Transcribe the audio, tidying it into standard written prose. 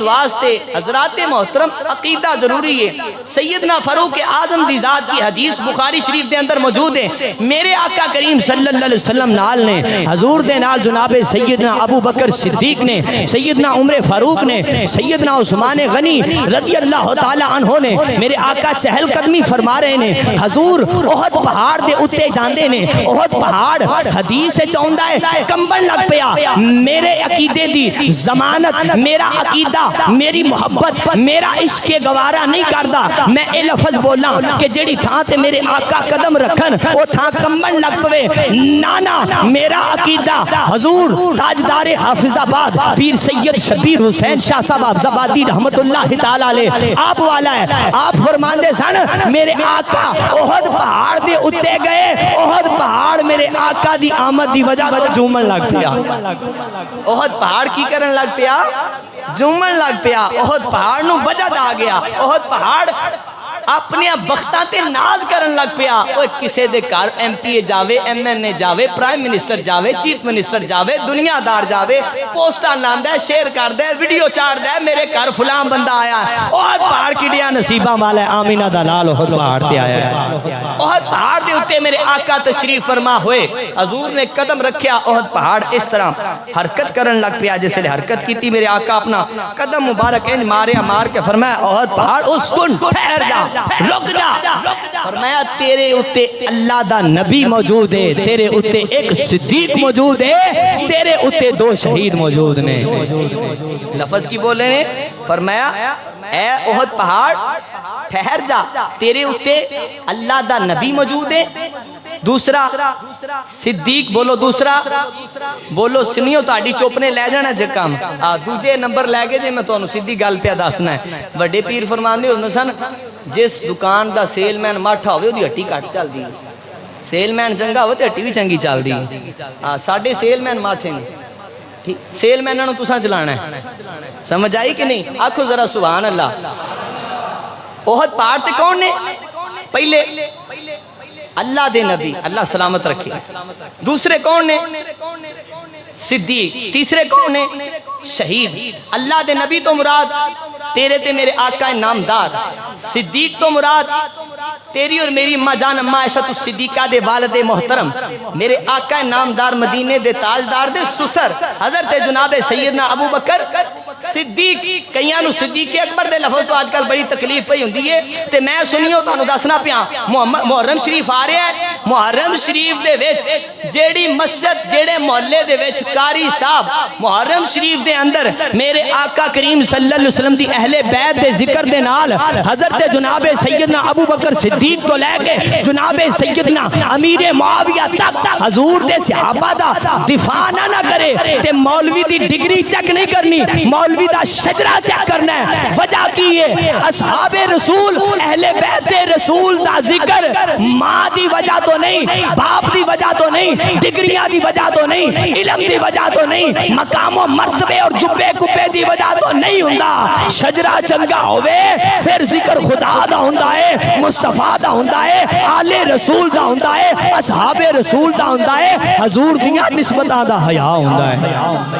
واسطے حضرات محترم عقیدہ ضروری ہے۔ سیدنا فاروق اعظم دی ذات کی حدیث بخاری شریف دے اندر موجود ہے۔ میرے آقا کریم صلی اللہ علیہ وسلم نال نے حضور دے نال جناب سیدنا ابو بکر صدیق نے، سیدنا عمر فاروق نے، سیدنا عثمان غنی رضی اللہ تعالی عنہ نے میرے آقا چہل قدمی فرما رہے نے۔ حضور احد پہاڑ دے اتے جاندے نے، احد پہاڑ حدیث سے چاہندا ہے کمبن لگ پیا۔ میرے عقیدے دی ضمانت، میرا عقیدہ، میری محبت، میرا عشق گوارا نہیں کردا میں اے لفظ بولا کہ جڑی تھاں تے میرے آقا قدم رکھن او تھاں کمبن لگ پوے۔ نانا میرا عقیدہ حضور تاجدار حافظ آباد پیر سید شبیر حسین شاہ صاحب حافظ آبادی رحمت اللہ تعالی علیہ آپ والا ہے۔ آپ فرماندے سن میرے آقا احد پہاڑ دے اتے گئے، احد پہاڑ میرے آقا دی آمد دی وجہ تو جھومن لگ پیا۔ احد پہاڑ کی کرن لگ پیا؟ جھومن لگ پیا۔ احد پہاڑ نو وجہ دا گیا۔ احد پہاڑ اپنے بختاں تے ناز کرن لگ پیا۔ اوہ کسے دے کار ایم پی اے جاوے، ایم این اے جاوے، پرائم منسٹر جاوے، چیف منسٹر جاوے، دنیا دار جاوے، پوسٹاں لاندہ ہے، شیئر کردہ ہے، ویڈیو چاڑدہ ہے، میرے کار فلان بندہ آیا ہے۔ احد پہاڑ کی ڈیا نصیبہ والا ہے، آمینہ دلال احد پہاڑ تے آیا ہے۔ احد پہاڑ دے اتے میرے آقا تشریف فرما ہوئے، حضور نے قدم رکھیا، احد پہاڑ اس طرح حرکت کرن لگ پیا جیسے حرکت کی تھی۔ میرے آقا اپنا قدم مبارک انج ماریا، مار کے فرمایا احد پہاڑ اسکن، ٹھہر جا، رک جا۔ فرمایا تیرے اتے اللہ دا نبی موجود ہے، تیرے اتے ایک صدیق موجود ہے، تیرے اتے دو شہید موجود نے۔ لفظ کی بولے نے فرمایا اے احد پہاڑ ٹھہر جا، تیرے اتے اللہ دا نبی موجود ہے، دوسرا صدیق، بولو دوسرا، بولو سنیو تاڑی چوپنے لے جانا جے کام دوجے نمبر لے گے جے میں تو انہوں سیدھی گل پہ دسنا ہے۔ وڈے پیر فرماندے ہوندے سن جس دکان دا سیل مین ماٹھا ہوئے دی ہٹی کٹ چل دی، سیل مین چنگا ہوئے تے ہٹی بھی چنگی چل دی۔ ساڑھے سیل مین ماٹھے نہیں، سیل مینوں نو تساں چلانا ہے، سمجھ آئی کہ نہیں؟ آکھو ذرا سبحان اللہ۔ احد پہاڑ تے کون نے؟ پہلے اللہ دے نبی، اللہ سلامت رکھے۔ دوسرے کون نے؟ صدیق۔ تیسرے کون نے؟ شہید۔ اللہ دے نبی تو مراد تیرے تے میرے آقا نامدار، صدیق تو مراد تیری اور میری ماں جان اماں عائشہ الصدیقہ دے والد محترم، میرے آقا نامدار مدینے دے تاجدار دے سسر حضرت جناب سیدنا ابو بکر صدیق۔ کئیاں نو صدیق اکبر دے لفظ تو آج کل بڑی تکلیف پئی ہوندی ہے تے میں سنیو تانوں دسنا پیاں۔ محرم شریف آ رہا ہے، محرم شریف دے وچ جیڑی مسجد جیڑے محلے دے وچ قاری صاحب محرم شریف دے اندر میرے آقا کریم صلی اللہ علیہ وسلم دی اہل بیت دے ذکر دے نال حضرت جناب سیدنا ابو بکر صدیق تو لے کے جناب سیدنا امیر معاویہ تک حضور دے صحابہ دا دفاع نہ کرے تے مولوی دی ڈگری چیک نہیں کرنی، مولوی دا شجرہ چیک کرنا ہے۔ وجہ کی ہے اصحاب رسول اہل بیت رسول دا ذکر ماں دی وجہ تو نہیں، باپ دی وجہ تو نہیں، ڈگریاں دی وجہ تو نہیں، علم دی وجہ تو نہیں، مقام و مرتبے اور جبے کبے دی وجہ تو نہیں ہوندا۔ شجرہ چنگا ہوئے پھر ذکر خدا دا ہوندا ہے، مصطفیٰ دا ہوندا ہے، آل رسول دا ہوندا ہے، اصحاب رسول دا ہوندا ہے، حضور دیاں نسبتاں دا حیا ہوندا ہے۔